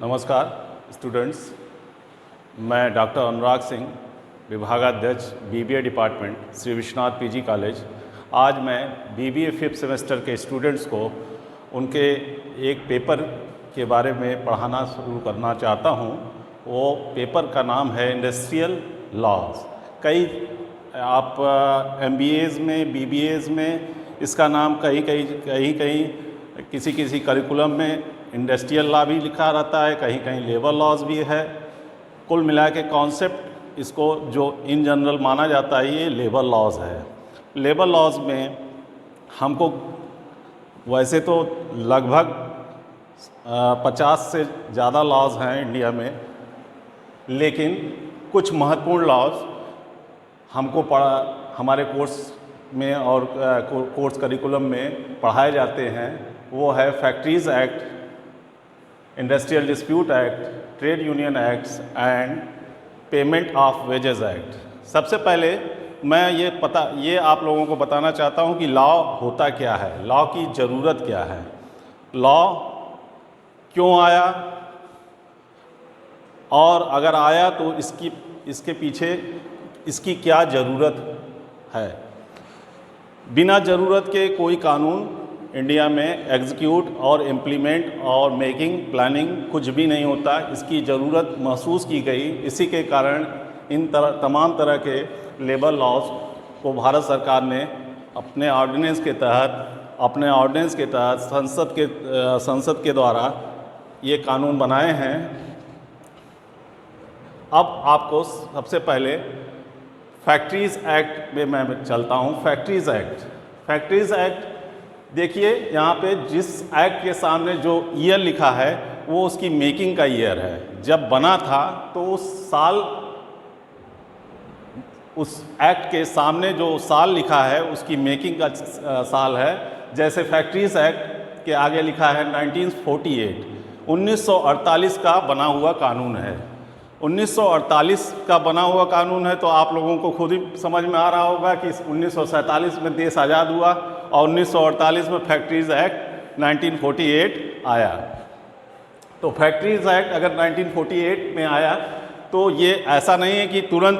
नमस्कार स्टूडेंट्स, मैं डॉक्टर अनुराग सिंह, विभागाध्यक्ष BBA department Shri Vishwanath PG college. आज मैं बीबीए 5th सेमेस्टर के स्टूडेंट्स को उनके एक पेपर के बारे में पढ़ाना शुरू करना चाहता हूं। वो पेपर का नाम है इंडस्ट्रियल लॉज। कई आप MBAs में, BBAs में इसका नाम कहीं किसी करिकुलम में इंडस्ट्रियल लॉ भी लिखा रहता है, कहीं कहीं लेबर लॉज भी है। कुल मिला के कॉन्सेप्ट इसको जो इन जनरल माना जाता है ये लेबर लॉज है। लेबर लॉज में हमको वैसे तो लगभग 50 से ज़्यादा लॉज हैं इंडिया में, लेकिन कुछ महत्वपूर्ण लॉज हमको हमारे कोर्स में और कोर्स करिकुलम में पढ़ाए जाते हैं। वो है factories act, industrial dispute act, trade union acts and payment of wages act. सबसे पहले मैं ये आप लोगों को बताना चाहता हूँ कि लॉ होता क्या है, लॉ की ज़रूरत क्या है, लॉ क्यों आया, और अगर आया तो इसके पीछे इसकी क्या ज़रूरत है। बिना ज़रूरत के कोई कानून इंडिया में एग्जीक्यूट और इम्प्लीमेंट और मेकिंग प्लानिंग कुछ भी नहीं होता। इसकी ज़रूरत महसूस की गई, इसी के कारण तमाम तरह के लेबर लॉज को भारत सरकार ने अपने ऑर्डिनेंस के तहत संसद के द्वारा ये कानून बनाए हैं। अब आपको सबसे पहले फैक्ट्रीज़ एक्ट में मैं चलता हूँ। फैक्ट्रीज़ एक्ट देखिए, यहाँ पे जिस एक्ट के सामने जो ईयर लिखा है वो उसकी मेकिंग का ईयर है। जब बना था तो उस एक्ट के सामने जो साल लिखा है उसकी मेकिंग का साल है। जैसे फैक्ट्रीज़ एक्ट के आगे लिखा है 1948, 1948 का बना हुआ कानून है। 1948 का बना हुआ कानून है तो आप लोगों को खुद ही समझ में आ रहा होगा कि 1947 में देश आज़ाद हुआ और 1948 में फैक्ट्रीज़ एक्ट 1948 आया। तो फैक्ट्रीज़ एक्ट अगर 1948 में आया तो ये ऐसा नहीं है कि तुरंत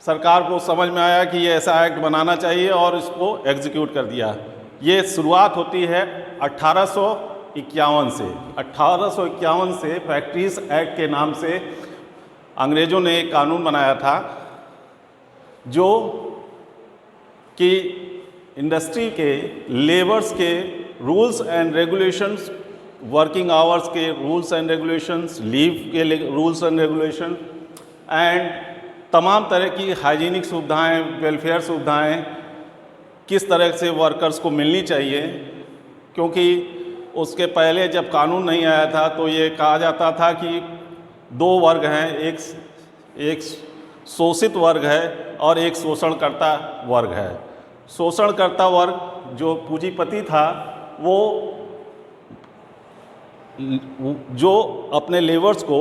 सरकार को समझ में आया कि ये ऐसा एक्ट बनाना चाहिए और इसको एग्जीक्यूट कर दिया। ये शुरुआत होती है 1851 से। 1851 से फैक्ट्रीज़ एक्ट के नाम से अंग्रेज़ों ने एक कानून बनाया था जो कि इंडस्ट्री के लेबर्स के rules and regulations, working hours के रूल्स एंड रेगुलेशंस, लीव के रूल्स एंड रेगुलेशन एंड तमाम तरह की हाइजीनिक सुविधाएं, वेलफेयर सुविधाएं किस तरह से वर्कर्स को मिलनी चाहिए। क्योंकि उसके पहले जब कानून नहीं आया था तो ये कहा जाता था कि दो वर्ग हैं, एक शोषित वर्ग है और एक शोषणकर्ता वर्ग है। शोषणकर्ता वर्ग जो पूंजीपति था वो जो अपने लेबर्स को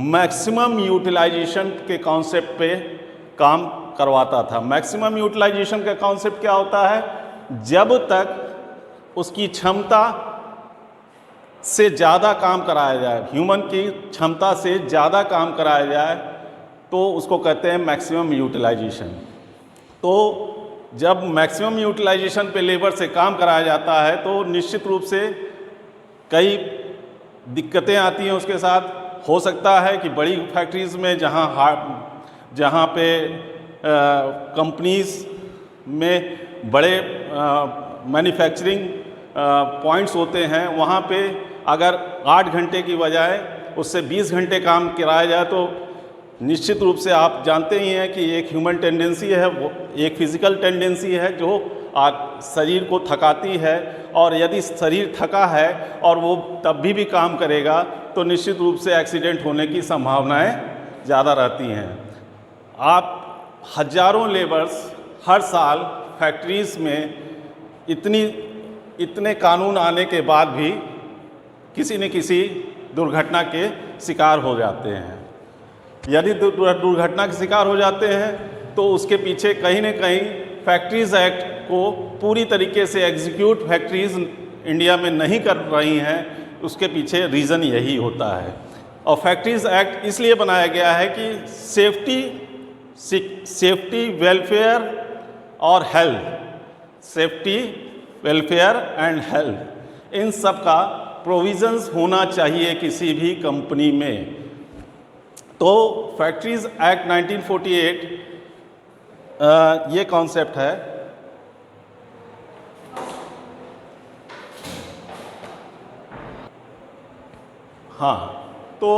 मैक्सिमम यूटिलाइजेशन के कॉन्सेप्ट पे काम करवाता था। मैक्सिमम यूटिलाइजेशन का कॉन्सेप्ट क्या होता है? जब तक उसकी क्षमता से ज़्यादा काम कराया जाए, ह्यूमन की क्षमता से ज़्यादा काम कराया जाए तो उसको कहते हैं मैक्सिमम यूटिलाइजेशन। तो जब मैक्सिमम यूटिलाइजेशन पे लेबर से काम कराया जाता है तो निश्चित रूप से कई दिक्कतें आती हैं उसके साथ। हो सकता है कि बड़ी फैक्ट्रीज़ में जहाँ पे कंपनीज़ में बड़े मैन्युफैक्चरिंग पॉइंट्स होते हैं, वहाँ पे अगर 8 घंटे की बजाय उससे 20 घंटे काम कराया जाए तो निश्चित रूप से आप जानते ही हैं कि एक ह्यूमन टेंडेंसी है, वो एक फिज़िकल टेंडेंसी है जो शरीर को थकाती है। और यदि शरीर थका है और वो तब भी काम करेगा तो निश्चित रूप से एक्सीडेंट होने की संभावनाएं ज़्यादा रहती हैं। आप हज़ारों लेबर्स हर साल फैक्ट्रीज़ में इतने कानून आने के बाद भी किसी न किसी दुर्घटना के शिकार हो जाते हैं। यदि दुर्घटना के शिकार हो जाते हैं तो उसके पीछे कहीं न कहीं फैक्ट्रीज़ एक्ट को पूरी तरीके से एग्जीक्यूट फैक्ट्रीज़ इंडिया में नहीं कर रही हैं, उसके पीछे रीज़न यही होता है। और फैक्ट्रीज़ एक्ट इसलिए बनाया गया है कि सेफ्टी वेलफेयर और health, safety welfare and health, इन सब का प्रोविज़न्स होना चाहिए किसी भी कंपनी में। तो फैक्ट्रीज़ एक्ट 1948 ये कॉन्सेप्ट है। हाँ, तो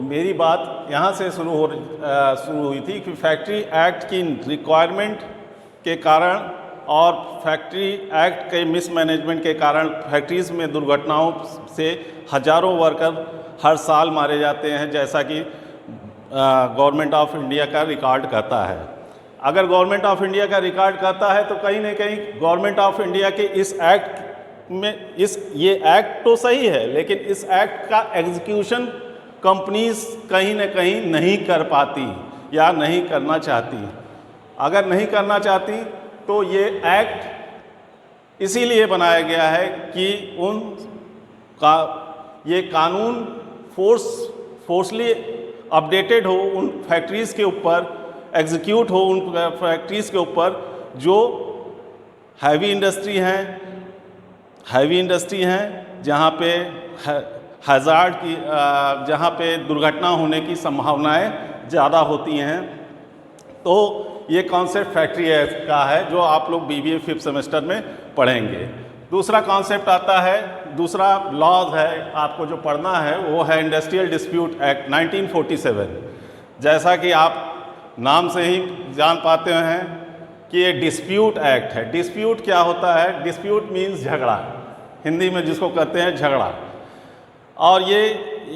मेरी बात यहाँ से शुरू हुई थी कि फैक्ट्री एक्ट की रिक्वायरमेंट के कारण और फैक्ट्री एक्ट के मिसमैनेजमेंट के कारण फैक्ट्रीज़ में दुर्घटनाओं से हज़ारों वर्कर हर साल मारे जाते हैं, जैसा कि गवर्नमेंट ऑफ इंडिया का रिकॉर्ड कहता है। अगर गवर्नमेंट ऑफ इंडिया का रिकॉर्ड कहता है तो कहीं ना कहीं गवर्नमेंट ऑफ इंडिया के इस एक्ट में ये एक्ट तो सही है, लेकिन इस एक्ट का एग्जीक्यूशन कंपनीज कहीं ना कहीं नहीं कर पाती या नहीं करना चाहती। अगर नहीं करना चाहती तो ये एक्ट इसीलिए बनाया गया है कि ये कानून फोर्सली अपडेटेड हो उन फैक्ट्रीज़ के ऊपर, एग्जीक्यूट हो उन फैक्ट्रीज़ के ऊपर जो हैवी इंडस्ट्री हैं जहाँ पे हैज़ार्ड की जहाँ पे दुर्घटना होने की संभावनाएं ज़्यादा होती हैं। तो ये कॉन्सेप्ट फैक्ट्री एक्ट का है जो आप लोग BBA 5th सेमेस्टर में पढ़ेंगे। दूसरा कॉन्सेप्ट आता है, दूसरा लॉज है आपको जो पढ़ना है वो है इंडस्ट्रियल डिस्प्यूट एक्ट 1947। जैसा कि आप नाम से ही जान पाते हैं कि ये डिस्प्यूट एक्ट है। डिस्प्यूट क्या होता है? डिस्प्यूट मीन्स झगड़ा, हिंदी में जिसको कहते हैं झगड़ा। और ये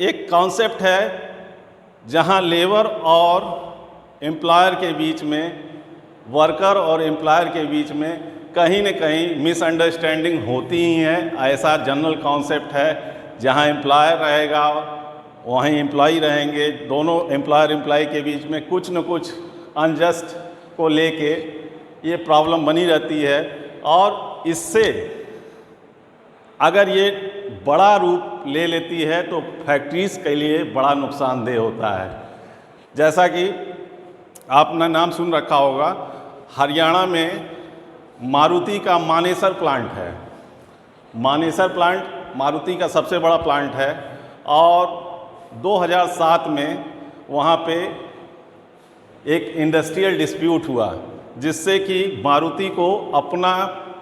एक कॉन्सेप्ट है जहां लेबर और एम्प्लॉयर के बीच में, वर्कर और एम्प्लॉयर के बीच में कहीं न कहीं मिसअंडरस्टैंडिंग होती ही है। ऐसा जनरल कॉन्सेप्ट है, जहां एम्प्लॉयर रहेगा वहीं एम्प्लॉई रहेंगे, दोनों एम्प्लॉय के बीच में कुछ न कुछ अनजस्ट को लेके ये प्रॉब्लम बनी रहती है। और इससे अगर ये बड़ा रूप ले लेती है तो फैक्ट्रीज़ के लिए बड़ा नुकसानदेह होता है। जैसा कि आपने नाम सुन रखा होगा, हरियाणा में मारुति का मानेसर प्लांट है। मानेसर प्लांट मारुति का सबसे बड़ा प्लांट है और 2007 में वहाँ पे एक इंडस्ट्रियल डिस्प्यूट हुआ जिससे कि मारुति को अपना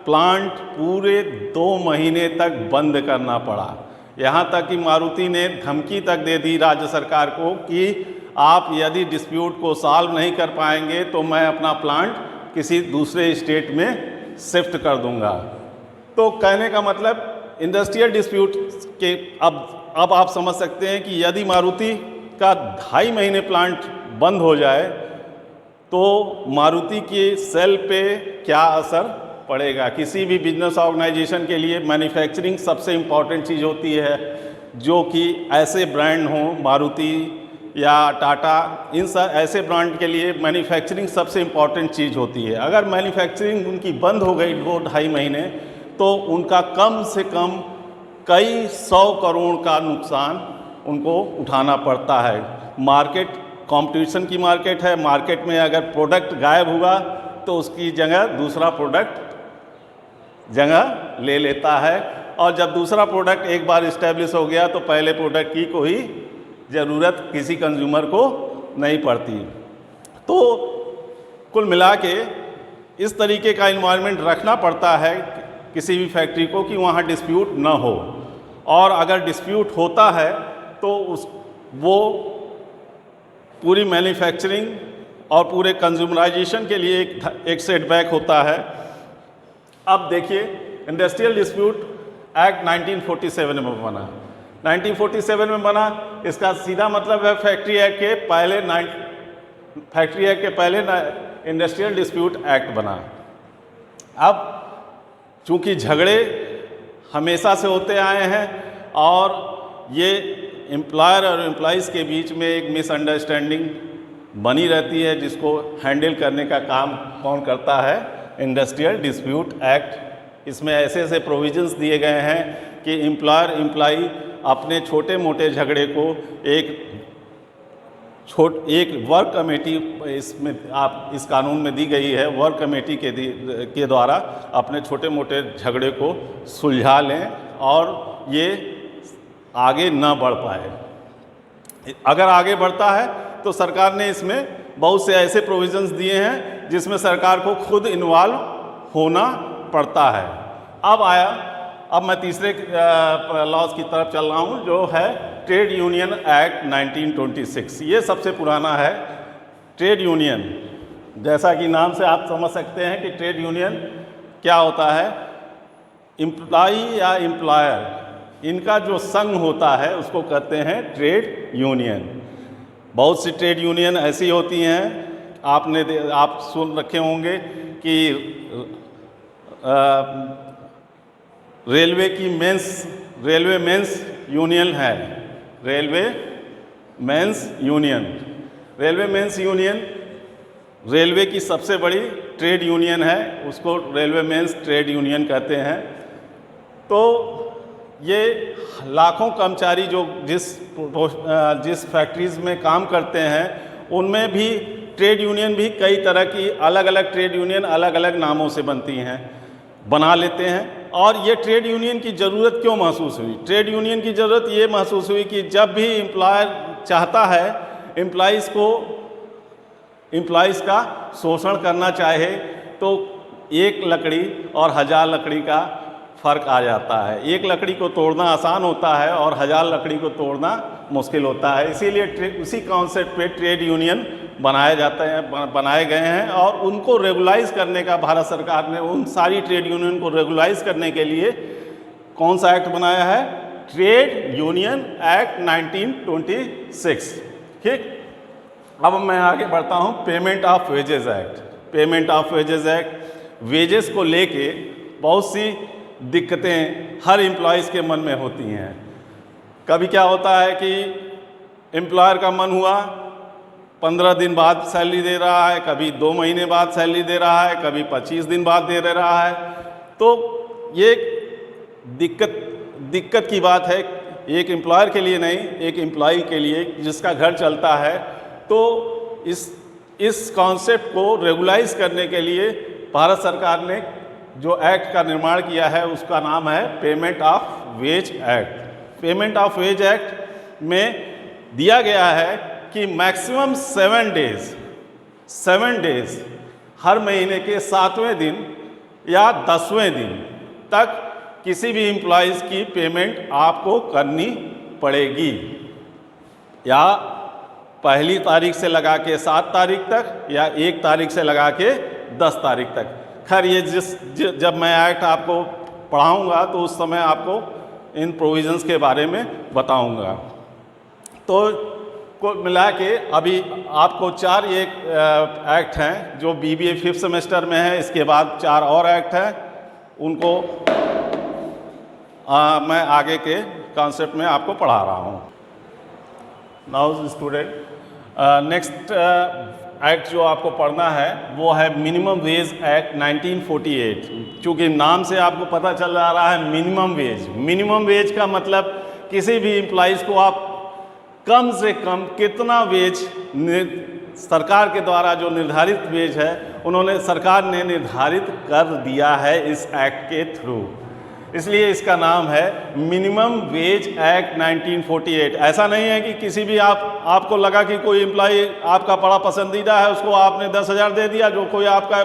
प्लांट पूरे 2 महीने तक बंद करना पड़ा। यहाँ तक कि मारुति ने धमकी तक दे दी राज्य सरकार को कि आप यदि डिस्प्यूट को सॉल्व नहीं कर पाएंगे तो मैं अपना प्लांट किसी दूसरे स्टेट में शिफ्ट कर दूंगा। तो कहने का मतलब इंडस्ट्रियल डिस्प्यूट के अब आप समझ सकते हैं कि यदि मारुति का 2.5 महीने प्लांट बंद हो जाए तो मारुति की सेल पे क्या असर पड़ेगा। किसी भी बिजनेस ऑर्गेनाइजेशन के लिए मैन्युफैक्चरिंग सबसे इम्पॉर्टेंट चीज़ होती है, जो कि ऐसे ब्रांड हों, मारुति या टाटा, इन सब ऐसे ब्रांड के लिए मैन्युफैक्चरिंग सबसे इम्पॉर्टेंट चीज़ होती है। अगर मैन्युफैक्चरिंग उनकी बंद हो गई 2-2.5 महीने तो उनका कम से कम कई 100 करोड़ का नुकसान उनको उठाना पड़ता है। मार्केट कंपटीशन की मार्केट है, मार्केट में अगर प्रोडक्ट गायब हुआ तो उसकी जगह दूसरा प्रोडक्ट जगह ले लेता है, और जब दूसरा प्रोडक्ट एक बार इस्टेब्लिश हो गया तो पहले प्रोडक्ट की कोई ज़रूरत किसी कंज्यूमर को नहीं पड़ती। तो कुल मिला के इस तरीके का इन्वायरमेंट रखना पड़ता है किसी भी फैक्ट्री को कि वहाँ डिस्प्यूट ना हो, और अगर डिस्प्यूट होता है तो वो पूरी मैन्युफैक्चरिंग और पूरे कंज्यूमराइजेशन के लिए एक सेटबैक होता है। अब देखिए, इंडस्ट्रियल डिस्प्यूट एक्ट 1947 में बना। 1947 में बना, इसका सीधा मतलब है फैक्ट्री एक्ट के पहले इंडस्ट्रियल डिस्प्यूट एक्ट बना। अब चूंकि झगड़े हमेशा से होते आए हैं और ये एम्प्लॉयर और एम्प्लॉइज़ के बीच में एक मिसअंडरस्टैंडिंग बनी रहती है, जिसको हैंडल करने का काम कौन करता है? Industrial dispute act. इसमें ऐसे ऐसे प्रोविजंस दिए गए हैं कि एम्प्लॉयर एम्प्लॉई अपने छोटे मोटे झगड़े को एक वर्क कमेटी इसमें आप इस कानून में दी गई है, वर्क कमेटी के द्वारा अपने छोटे मोटे झगड़े को सुलझा लें और ये आगे न बढ़ पाए। अगर आगे बढ़ता है तो सरकार ने इसमें बहुत से ऐसे प्रोविजंस दिए हैं जिसमें सरकार को खुद इन्वॉल्व होना पड़ता है। अब मैं तीसरे लॉज की तरफ चल रहा हूँ, जो है ट्रेड यूनियन एक्ट 1926। ये सबसे पुराना है। ट्रेड यूनियन, जैसा कि नाम से आप समझ सकते हैं कि ट्रेड यूनियन क्या होता है। एम्प्लॉई या एम्प्लॉयर, इनका जो संघ होता है उसको कहते हैं ट्रेड यूनियन। बहुत सी ट्रेड यूनियन ऐसी होती हैं, आप सुन रखे होंगे कि रेलवे मेंस यूनियन है, रेलवे मेंस यूनियन रेलवे की सबसे बड़ी ट्रेड यूनियन है, उसको रेलवे मेंस ट्रेड यूनियन कहते हैं। तो ये लाखों कर्मचारी जो जिस फैक्ट्रीज़ में काम करते हैं उनमें भी ट्रेड यूनियन भी कई तरह की अलग अलग ट्रेड यूनियन अलग अलग नामों से बना लेते हैं। और ये ट्रेड यूनियन की ज़रूरत क्यों महसूस हुई? ट्रेड यूनियन की ज़रूरत ये महसूस हुई कि जब भी एम्प्लॉयर चाहता है एम्प्लॉइज़ का शोषण करना चाहे तो एक लकड़ी और 1000 लकड़ी का फ़र्क आ जाता है। एक लकड़ी को तोड़ना आसान होता है और 1000 लकड़ी को तोड़ना मुश्किल होता है। इसीलिए उसी कॉन्सेप्ट पे ट्रेड यूनियन बनाए गए हैं और उनको रेगुलाइज करने का भारत सरकार ने उन सारी ट्रेड यूनियन को रेगुलाइज करने के लिए कौन सा एक्ट बनाया है? Trade union act 1926। ठीक, अब मैं आगे बढ़ता हूँ। Payment of wages act wages को लेके बहुत सी दिक्कतें हर एम्प्लॉइज़ के मन में होती हैं। कभी क्या होता है कि एम्प्लॉयर का मन हुआ 15 दिन बाद सैलरी दे रहा है, कभी 2 महीने बाद सैलरी दे रहा है, कभी 25 दिन बाद दे रहा है। तो ये दिक्कत की बात है, एक एम्प्लॉयर के लिए नहीं, एक एम्प्लॉई के लिए जिसका घर चलता है। तो इस कॉन्सेप्ट को रेगुलाइज करने के लिए भारत सरकार ने जो एक्ट का निर्माण किया है उसका नाम है payment of wage act. Payment of wage act में दिया गया है कि मैक्सिमम 7 डेज हर महीने के 7वें दिन या 10वें दिन तक किसी भी एम्प्लॉइज़ की पेमेंट आपको करनी पड़ेगी, या पहली तारीख से लगा के 7 तारीख तक या 1 तारीख से लगा के 10 तारीख तक। खैर ये जब मैं एक्ट आपको पढ़ाऊँगा तो उस समय आपको इन प्रोविज़न्स के बारे में बताऊँगा। तो को मिला के अभी आपको 4 एक्ट हैं जो BBA 5th सेमेस्टर में है। इसके बाद 4 और एक्ट हैं, उनको मैं आगे के कॉन्सेप्ट में आपको पढ़ा रहा हूँ। नाउ स्टूडेंट, नेक्स्ट एक्ट जो आपको पढ़ना है वो है मिनिमम वेज एक्ट 1948। चूँकि नाम से आपको पता चल रहा है मिनिमम वेज का मतलब किसी भी एम्प्लॉइज़ को आप कम से कम कितना वेज सरकार के द्वारा जो निर्धारित वेज है सरकार ने निर्धारित कर दिया है इस एक्ट के थ्रू, इसलिए इसका नाम है मिनिमम वेज एक्ट 1948। ऐसा नहीं है कि किसी भी आपको लगा कि कोई एम्प्लॉई आपका बड़ा पसंदीदा है, उसको आपने 10,000 दे दिया, जो कोई आपका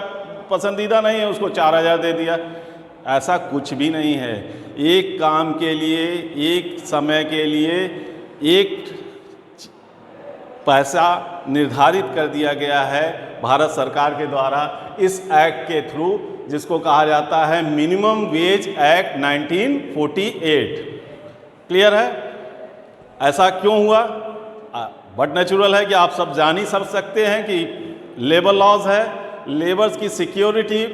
पसंदीदा नहीं है उसको 4,000 दे दिया। ऐसा कुछ भी नहीं है। एक काम के लिए, एक समय के लिए एक पैसा निर्धारित कर दिया गया है भारत सरकार के द्वारा इस एक्ट के थ्रू, जिसको कहा जाता है मिनिमम वेज एक्ट 1948। क्लियर है? ऐसा क्यों हुआ? बट नेचुरल है कि आप सब जान ही सकते हैं कि लेबर लॉज है, लेबर्स की सिक्योरिटी,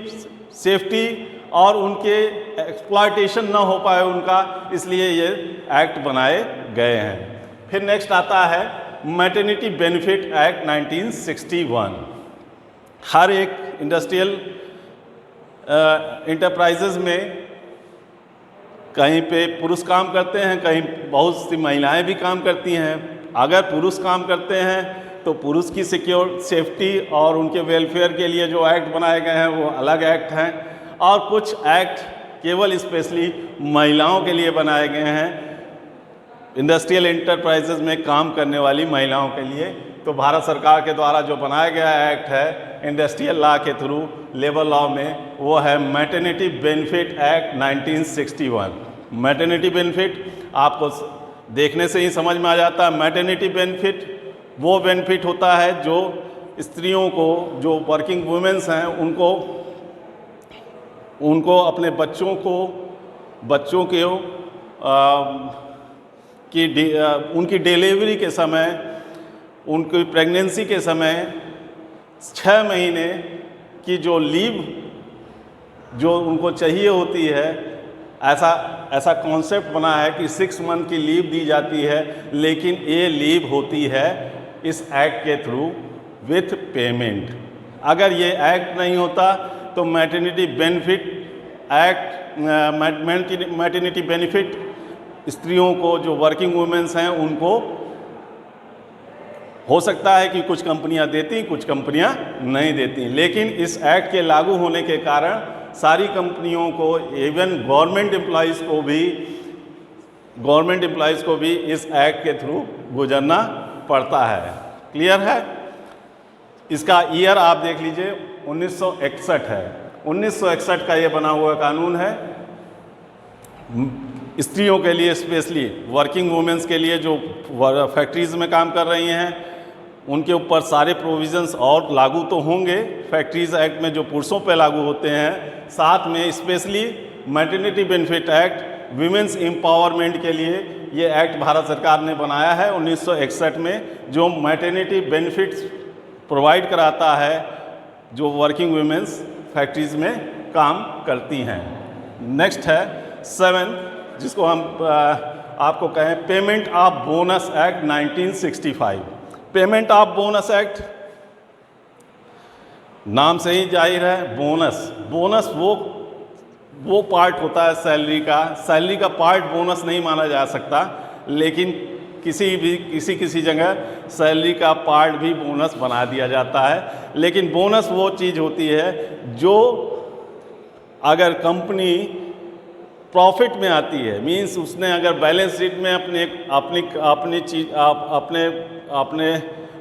सेफ्टी और उनके एक्सप्लॉयटेशन ना हो पाए उनका, इसलिए ये एक्ट बनाए गए हैं। फिर नेक्स्ट आता है मैटरनिटी बेनिफिट एक्ट 1961। हर एक इंडस्ट्रियल इंटरप्राइजेज में कहीं पे पुरुष काम करते हैं, कहीं बहुत सी महिलाएं भी काम करती हैं। अगर पुरुष काम करते हैं तो पुरुष की सेफ्टी और उनके वेलफेयर के लिए जो एक्ट बनाए गए हैं वो अलग एक्ट हैं, और कुछ एक्ट केवल स्पेशली महिलाओं के लिए बनाए गए हैं, इंडस्ट्रियल एंटरप्राइजेज में काम करने वाली महिलाओं के लिए। तो भारत सरकार के द्वारा जो बनाया गया एक्ट है इंडस्ट्रियल लॉ के थ्रू, लेबर लॉ में, वो है maternity benefit act 1961। Maternity benefit आपको देखने से ही समझ में आ जाता है। मैटरनिटी बेनिफिट वो बेनिफिट होता है जो स्त्रियों को, जो वर्किंग वुमेन्स हैं, उनको अपने बच्चों के उनकी डिलीवरी के समय, उनकी प्रेगनेंसी के समय 6 महीने की जो लीव जो उनको चाहिए होती है, ऐसा कॉन्सेप्ट बना है कि 6 मंथ की लीव दी जाती है, लेकिन ये लीव होती है इस एक्ट के थ्रू विथ पेमेंट। अगर ये एक्ट नहीं होता तो maternity benefit act, maternity benefit स्त्रियों को, जो वर्किंग वुमेन्स हैं, उनको हो सकता है कि कुछ कंपनियां देती, कुछ कंपनियां नहीं देती, लेकिन इस एक्ट के लागू होने के कारण सारी कंपनियों को, इवन गवर्नमेंट एम्प्लॉयज़ को भी इस एक्ट के थ्रू गुजरना पड़ता है। क्लियर है? इसका ईयर आप देख लीजिए, 1961 है। 1961 का ये बना हुआ कानून है। स्त्रियों के लिए, स्पेशली वर्किंग वुमेन्स के लिए जो फैक्ट्रीज़ में काम कर रही हैं, उनके ऊपर सारे प्रोविज़न्स और लागू तो होंगे फैक्ट्रीज़ एक्ट में जो पुरुषों पे लागू होते हैं, साथ में specially maternity benefit act, women's empowerment के लिए ये एक्ट भारत सरकार ने बनाया है 1961 में, जो मैटरनिटी बेनिफिट्स प्रोवाइड कराता है जो वर्किंग वुमेन्स फैक्ट्रीज़ में काम करती हैं। नेक्स्ट है 7, जिसको हम आपको कहें payment of bonus act 1965। Payment of bonus act, नाम से ही जाहिर है, बोनस वो पार्ट होता है सैलरी का पार्ट बोनस नहीं माना जा सकता, लेकिन किसी जगह सैलरी का पार्ट भी बोनस बना दिया जाता है। लेकिन बोनस वो चीज़ होती है जो अगर कंपनी प्रॉफिट में आती है, मींस उसने अगर बैलेंस शीट में अपने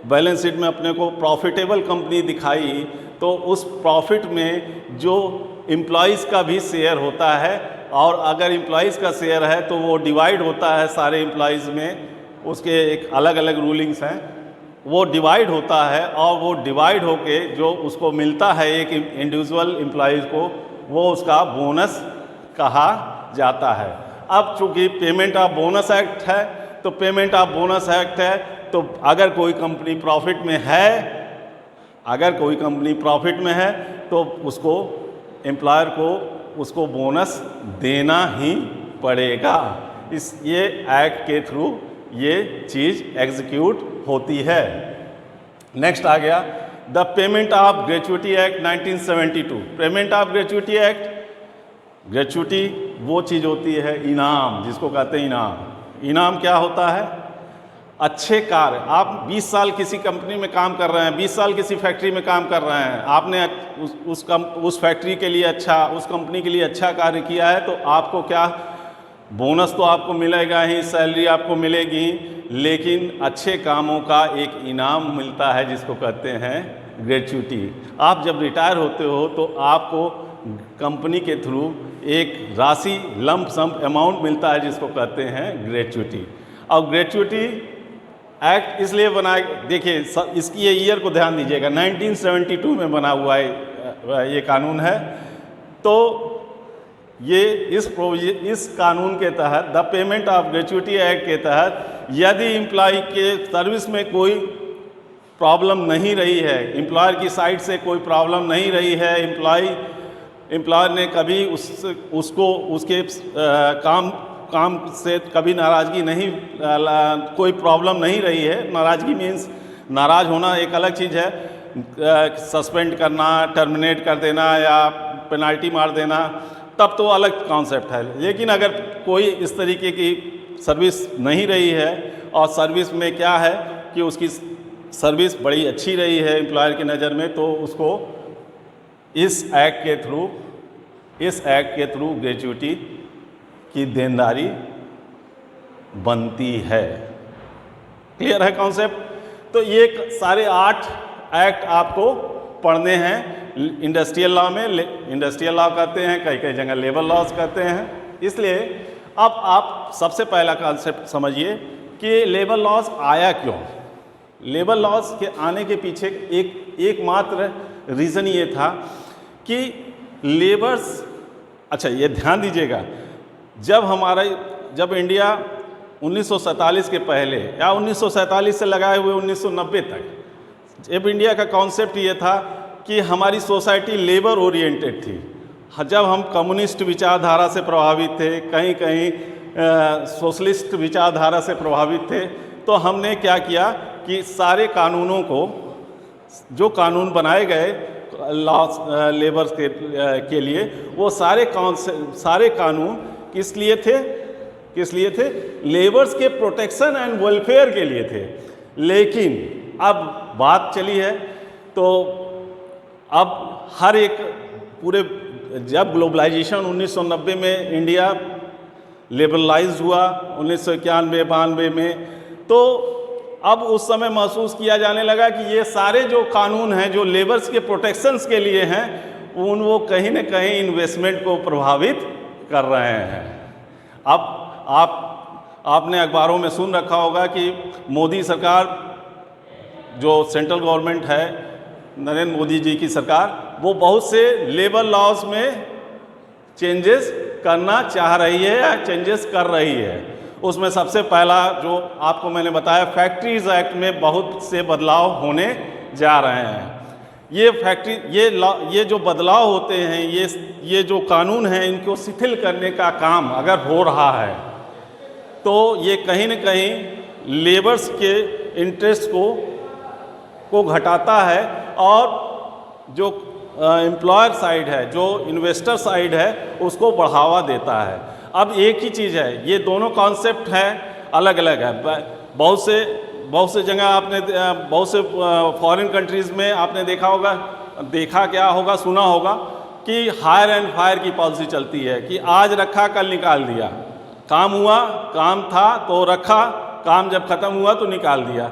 बैलेंस शीट में अपने को प्रॉफिटेबल कंपनी दिखाई, तो उस प्रॉफिट में जो एम्प्लॉइज़ का भी शेयर होता है, और अगर एम्प्लॉइज़ का शेयर है तो वो डिवाइड होता है सारे एम्प्लॉइज़ में, उसके एक अलग अलग रूलिंग्स हैं, वो डिवाइड होता है, और वो डिवाइड होके जो उसको मिलता है एक इंडिविजुअल एम्प्लॉइज़ को, वो उसका बोनस कहा जाता है। अब चूँकि पेमेंट ऑफ बोनस एक्ट है, तो पेमेंट ऑफ बोनस एक्ट है, तो अगर कोई कंपनी प्रॉफिट में है तो उसको, एम्प्लॉयर को उसको बोनस देना ही पड़ेगा। ये एक्ट के थ्रू ये चीज़ एग्जीक्यूट होती है। नेक्स्ट आ गया the payment of gratuity act 1972। Payment of gratuity act, gratuity वो चीज़ होती है, इनाम जिसको कहते हैं इनाम। इनाम क्या होता है? अच्छे कार्य, आप 20 साल किसी कंपनी में काम कर रहे हैं, 20 साल किसी फैक्ट्री में काम कर रहे हैं, आपने उस फैक्ट्री के लिए अच्छा, उस कंपनी के लिए अच्छा कार्य किया है, तो आपको क्या, बोनस तो आपको मिलेगा ही, सैलरी आपको मिलेगी, लेकिन अच्छे कामों का एक इनाम मिलता है जिसको कहते हैं ग्रेचुइटी। आप जब रिटायर होते हो तो आपको कंपनी के थ्रू एक राशि, लंप सम अमाउंट मिलता है जिसको कहते हैं ग्रेचुइटी। और ग्रेचुइटी एक्ट इसलिए बनाया, देखिए इसकी ये ईयर को ध्यान दीजिएगा, 1972 में बना हुआ है ये कानून है। तो ये इस कानून के तहत, the payment of gratuity act के तहत, यदि एम्प्लॉय के सर्विस में कोई प्रॉब्लम नहीं रही है, एम्प्लॉयर की साइड से कोई प्रॉब्लम नहीं रही है, एम्प्लॉयर ने कभी उसको उसके काम से कभी नाराज़गी नहीं, कोई प्रॉब्लम नहीं रही है। नाराज़गी मीन्स नाराज़ होना एक अलग चीज़ है, सस्पेंड करना, टर्मिनेट कर देना या पेनल्टी मार देना, तब तो अलग कॉन्सेप्ट है। लेकिन अगर कोई इस तरीके की सर्विस नहीं रही है और सर्विस में क्या है कि उसकी सर्विस बड़ी अच्छी रही है एम्प्लॉयर की नज़र में, तो उसको इस एक्ट के थ्रू ग्रेच्युटी की देनदारी बनती है। क्लियर है कॉन्सेप्ट? तो ये सारे 8 एक्ट आपको पढ़ने हैं। इंडस्ट्रियल लॉ में इंडस्ट्रियल लॉ कहते हैं, कई कई जगह लेबर लॉज कहते हैं। इसलिए अब आप सबसे पहला कॉन्सेप्ट समझिए कि लेबर लॉज आया क्यों। लेबर लॉज के आने के पीछे एकमात्र रीज़न ये था कि लेबर्स, अच्छा ये ध्यान दीजिएगा, जब इंडिया 1947 के पहले या 1947 से लगाए हुए 1990 तक, जब इंडिया का कॉन्सेप्ट ये था कि हमारी सोसाइटी लेबर ओरिएंटेड थी, जब हम कम्युनिस्ट विचारधारा से प्रभावित थे, कहीं कहीं सोशलिस्ट विचारधारा से प्रभावित थे, तो हमने क्या किया कि सारे कानूनों को, जो कानून बनाए गए लॉ लेबर के लिए, वो सारे कानून किस लिए थे? लेबर्स के प्रोटेक्शन एंड वेलफेयर के लिए थे। लेकिन अब बात चली है तो अब हर एक पूरे, जब ग्लोबलाइजेशन 1990 में इंडिया लिबरलाइज हुआ 1991-92 में, तो अब उस समय महसूस किया जाने लगा कि ये सारे जो कानून हैं जो लेबर्स के प्रोटेक्शंस के लिए हैं, वो कहीं न कहीं इन्वेस्टमेंट को प्रभावित कर रहे हैं। अब आपने अखबारों में सुन रखा होगा कि मोदी सरकार, जो सेंट्रल गवर्नमेंट है, नरेंद्र मोदी जी की सरकार, वो बहुत से लेबर लॉज में चेंजेस करना चाह रही है या चेंजेस कर रही है। उसमें सबसे पहला जो आपको मैंने बताया, फैक्ट्रीज एक्ट में बहुत से बदलाव होने जा रहे हैं। ये जो बदलाव होते हैं, ये जो कानून हैं, इनको शिथिल करने का काम अगर हो रहा है तो ये कहीं न कहीं लेबर्स के इंटरेस्ट को घटाता है और जो एम्प्लॉयर साइड है, जो इन्वेस्टर साइड है, उसको बढ़ावा देता है। अब एक ही चीज़ है, ये दोनों कॉन्सेप्ट हैं, अलग अलग है। बहुत से जगह आपने, बहुत से फॉरेन कंट्रीज़ में आपने सुना होगा कि हायर एंड फायर की पॉलिसी चलती है कि आज रखा कल निकाल दिया, काम हुआ, काम था तो रखा, काम जब ख़त्म हुआ तो निकाल दिया।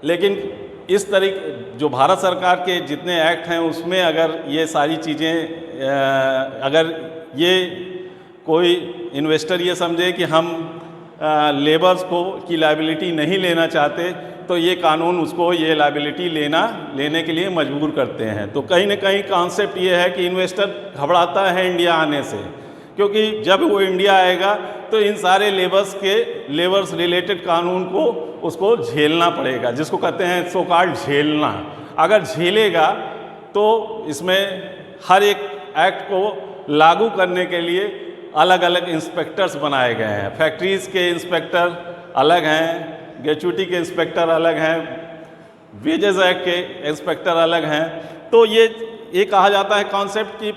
लेकिन इस तरीके जो भारत सरकार के जितने एक्ट हैं उसमें अगर ये सारी चीज़ें, अगर ये कोई इन्वेस्टर ये समझे कि हम लेबर्स की लायबिलिटी नहीं लेना चाहते, तो ये कानून उसको ये लायबिलिटी लेने के लिए मजबूर करते हैं। तो कहीं ना कहीं कॉन्सेप्ट ये है कि इन्वेस्टर घबराता है इंडिया आने से, क्योंकि जब वो इंडिया आएगा तो इन सारे लेबर्स रिलेटेड कानून को उसको झेलना पड़ेगा, जिसको कहते हैं सो कॉल्ड झेलना। अगर झेलेगा तो इसमें हर एक एक्ट को लागू करने के लिए अलग अलग इंस्पेक्टर्स बनाए गए हैं। फैक्ट्रीज़ के इंस्पेक्टर अलग हैं, ग्रेच्युटी के इंस्पेक्टर अलग हैं, वेजेस एक्ट के इंस्पेक्टर अलग हैं। तो ये कहा जाता है कॉन्सेप्ट कि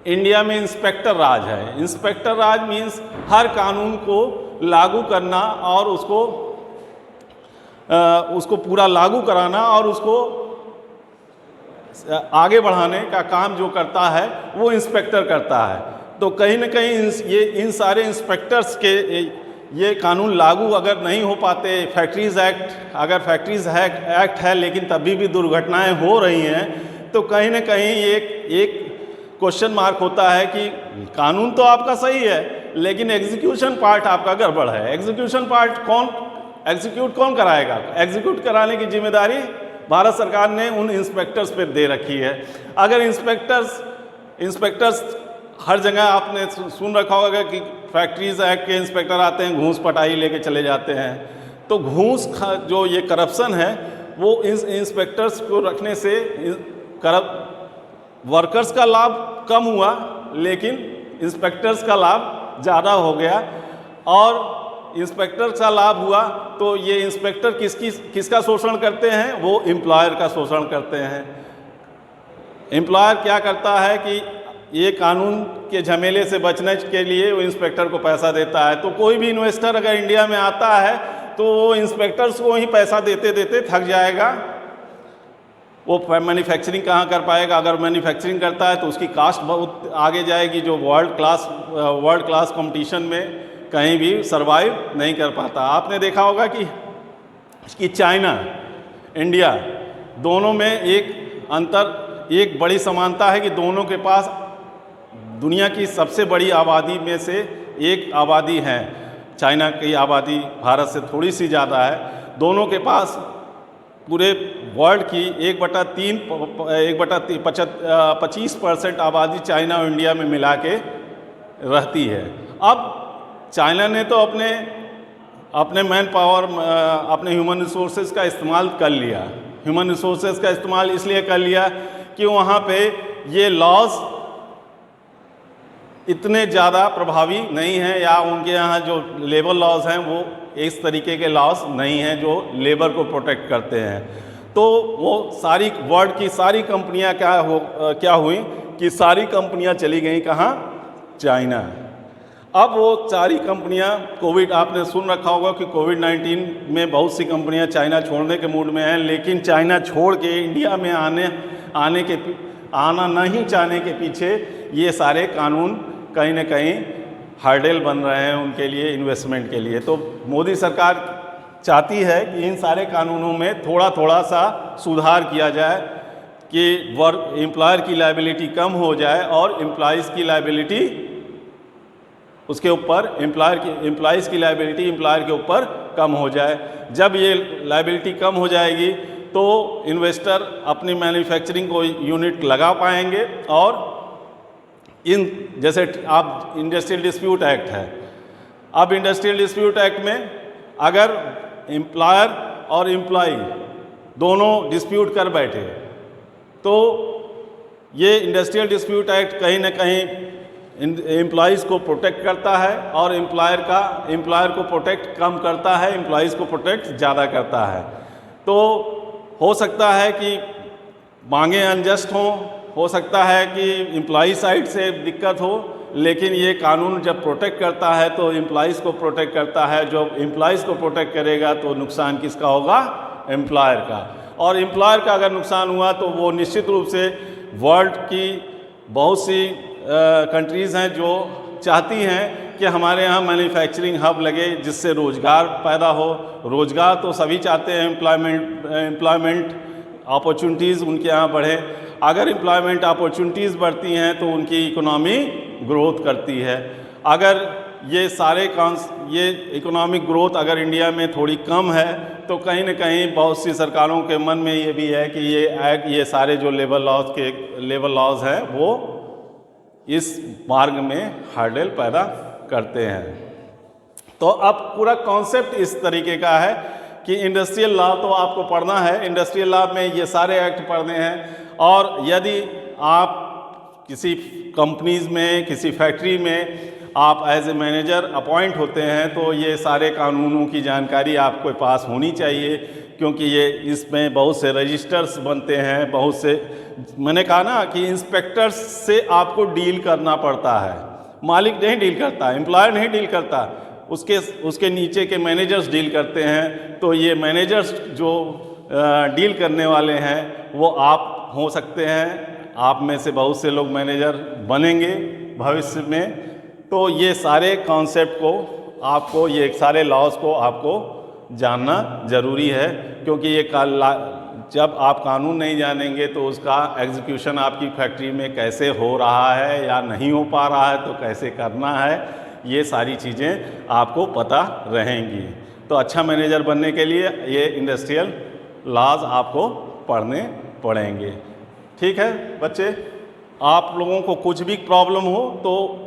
इंडिया में इंस्पेक्टर राज है। इंस्पेक्टर राज मीन्स हर कानून को लागू करना और उसको पूरा लागू कराना और उसको आगे बढ़ाने का काम जो करता है वो इंस्पेक्टर करता है। तो कहीं न कहीं इन सारे इंस्पेक्टर्स के ये कानून लागू अगर नहीं हो पाते, फैक्ट्रीज़ एक्ट है लेकिन तभी भी दुर्घटनाएं हो रही हैं, तो कहीं न कहीं एक क्वेश्चन मार्क होता है कि कानून तो आपका सही है लेकिन एग्जीक्यूशन पार्ट आपका गड़बड़ है। एग्जीक्यूशन पार्ट एग्जीक्यूट कौन कराएगा? एग्जीक्यूट कराने की जिम्मेदारी भारत सरकार ने उन इंस्पेक्टर्स पर दे रखी है। अगर इंस्पेक्टर्स हर जगह आपने सुन रखा होगा कि फैक्ट्रीज़ एक्ट के इंस्पेक्टर आते हैं, घूस पटाई लेके चले जाते हैं। तो घूस जो ये करप्शन है वो इंस्पेक्टर्स को रखने से वर्कर्स का लाभ कम हुआ लेकिन इंस्पेक्टर्स का लाभ ज़्यादा हो गया। और इंस्पेक्टर का लाभ हुआ तो ये इंस्पेक्टर किसका शोषण करते हैं? वो एम्प्लॉयर का शोषण करते हैं। एम्प्लॉयर क्या करता है कि ये कानून के झमेले से बचने के लिए वो इंस्पेक्टर को पैसा देता है। तो कोई भी इन्वेस्टर अगर इंडिया में आता है तो वो इंस्पेक्टर्स को ही पैसा देते देते थक जाएगा। वो मैन्युफैक्चरिंग कहाँ कर पाएगा? अगर मैन्युफैक्चरिंग करता है तो उसकी कास्ट बहुत आगे जाएगी, जो वर्ल्ड क्लास कंपटीशन में कहीं भी सरवाइव नहीं कर पाता। आपने देखा होगा कि चाइना, इंडिया दोनों में एक बड़ी समानता है कि दोनों के पास दुनिया की सबसे बड़ी आबादी में से एक आबादी है। चाइना की आबादी भारत से थोड़ी सी ज़्यादा है। दोनों के पास पूरे वर्ल्ड की 25% आबादी चाइना और इंडिया में मिला के रहती है। अब चाइना ने तो अपने मैन पावर, अपने ह्यूमन रिसोर्सेज का इस्तेमाल कर लिया। ह्यूमन रिसोर्सेज का इस्तेमाल इसलिए कर लिया कि वहाँ पे ये लॉज इतने ज़्यादा प्रभावी नहीं हैं, या उनके यहाँ जो लेबर लॉज हैं वो इस तरीके के लॉज नहीं हैं जो लेबर को प्रोटेक्ट करते हैं। तो वो सारी वर्ल्ड की सारी कंपनियाँ क्या हुई कि सारी कंपनियाँ चली गई कहाँ? चाइना। अब वो सारी कंपनियां आपने सुन रखा होगा कि कोविड-19 में बहुत सी कंपनियां चाइना छोड़ने के मूड में हैं, लेकिन चाइना छोड़ के इंडिया में आना नहीं चाहने के पीछे ये सारे कानून कहीं ना कहीं हर्डल बन रहे हैं उनके लिए, इन्वेस्टमेंट के लिए। तो मोदी सरकार चाहती है कि इन सारे कानूनों में थोड़ा सा सुधार किया जाए कि एम्प्लॉयर की लायबिलिटी कम हो जाए और एम्प्लॉइज़ की लायबिलिटी उसके ऊपर एम्प्लॉइज़ की लायबिलिटी एम्प्लॉयर के ऊपर कम हो जाए। जब ये लायबिलिटी कम हो जाएगी तो इन्वेस्टर अपनी मैन्युफैक्चरिंग को यूनिट लगा पाएंगे। और जैसे आप इंडस्ट्रियल डिस्प्यूट एक्ट है, अब इंडस्ट्रियल डिस्प्यूट एक्ट में अगर एम्प्लॉयर और एम्प्लॉई दोनों डिस्प्यूट कर बैठे तो ये इंडस्ट्रियल डिस्प्यूट एक्ट कहीं ना कहीं एम्प्लॉइज़ को प्रोटेक्ट करता है और एम्प्लॉयर को प्रोटेक्ट कम करता है, एम्प्लॉइज़ को प्रोटेक्ट ज़्यादा करता है। तो हो सकता है कि मांगे अनजस्ट हो सकता है कि एम्प्लॉई साइड से दिक्कत हो, लेकिन ये कानून जब प्रोटेक्ट करता है तो एम्प्लॉइज़ को प्रोटेक्ट करता है। जब एम्प्लॉइज़ को प्रोटेक्ट करेगा तो नुकसान किसका होगा? एम्प्लॉयर का। और एम्प्लॉयर का अगर नुकसान हुआ तो वो निश्चित रूप से वर्ल्ड की बहुत सी कंट्रीज़ हैं जो चाहती हैं कि हमारे यहाँ मैन्युफैक्चरिंग हब लगे जिससे रोज़गार पैदा हो। रोज़गार तो सभी चाहते हैं, एम्प्लॉयमेंट अपॉर्चुनिटीज़ उनके यहाँ बढ़े। अगर एम्प्लॉयमेंट अपॉर्चुनिटीज़ बढ़ती हैं तो उनकी इकोनॉमी ग्रोथ करती है। अगर ये इकोनॉमिक ग्रोथ अगर इंडिया में थोड़ी कम है तो कहीं ना कहीं बहुत सी सरकारों के मन में ये भी है कि ये सारे जो लेबर लॉज हैं वो इस मार्ग में हर्डल पैदा करते हैं। तो अब पूरा कॉन्सेप्ट इस तरीके का है कि इंडस्ट्रियल लॉ तो आपको पढ़ना है, इंडस्ट्रियल लॉ में ये सारे एक्ट पढ़ने हैं। और यदि आप किसी कंपनीज़ में, किसी फैक्ट्री में आप एज ए मैनेजर अपॉइंट होते हैं तो ये सारे कानूनों की जानकारी आपके पास होनी चाहिए, क्योंकि ये इसमें बहुत से रजिस्टर्स बनते हैं, बहुत से, मैंने कहा ना कि इंस्पेक्टर्स से आपको डील करना पड़ता है। मालिक नहीं डील करता, एम्प्लॉयर नहीं डील करता, उसके नीचे के मैनेजर्स डील करते हैं। तो ये मैनेजर्स जो डील करने वाले हैं वो आप हो सकते हैं, आप में से बहुत से लोग मैनेजर बनेंगे भविष्य में। तो ये सारे कॉन्सेप्ट को आपको, ये सारे लॉज को आपको जानना ज़रूरी है, क्योंकि ये जब आप कानून नहीं जानेंगे तो उसका एग्जीक्यूशन आपकी फैक्ट्री में कैसे हो रहा है या नहीं हो पा रहा है, तो कैसे करना है, ये सारी चीज़ें आपको पता रहेंगी। तो अच्छा मैनेजर बनने के लिए ये इंडस्ट्रियल लॉज आपको पढ़ने पड़ेंगे। ठीक है बच्चे, आप लोगों को कुछ भी प्रॉब्लम हो तो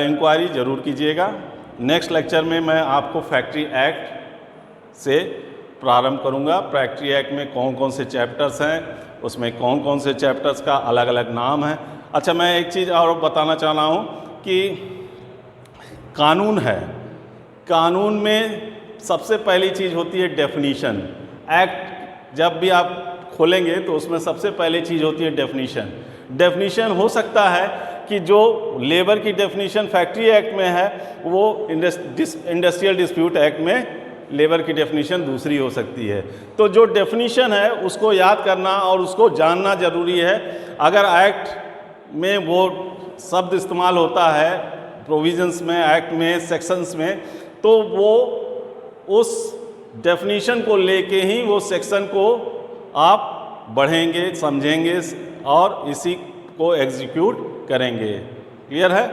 इंक्वायरी ज़रूर कीजिएगा। नेक्स्ट लेक्चर में मैं आपको फैक्ट्री एक्ट से प्रारंभ करूंगा। फैक्ट्री एक्ट में कौन कौन से चैप्टर्स हैं, उसमें कौन कौन से चैप्टर्स का अलग अलग नाम है। अच्छा, मैं एक चीज़ और बताना चाह रहा हूँ कि कानून है, कानून में सबसे पहली चीज़ होती है डेफिनीशन। एक्ट जब भी आप खोलेंगे तो उसमें सबसे पहली चीज़ होती है डेफिनीशन। डेफिनीशन हो सकता है कि जो लेबर की डेफिनेशन फैक्ट्री एक्ट में है वो इंडस्ट्रियल डिस्प्यूट एक्ट में लेबर की डेफिनेशन दूसरी हो सकती है। तो जो डेफिनेशन है उसको याद करना और उसको जानना ज़रूरी है। अगर एक्ट में वो शब्द इस्तेमाल होता है प्रोविजंस में, एक्ट में, सेक्शंस में, तो वो उस डेफिनेशन को लेके ही वो सेक्शन को आप बढ़ेंगे, समझेंगे और इसी को एग्जीक्यूट करेंगे। क्लियर है?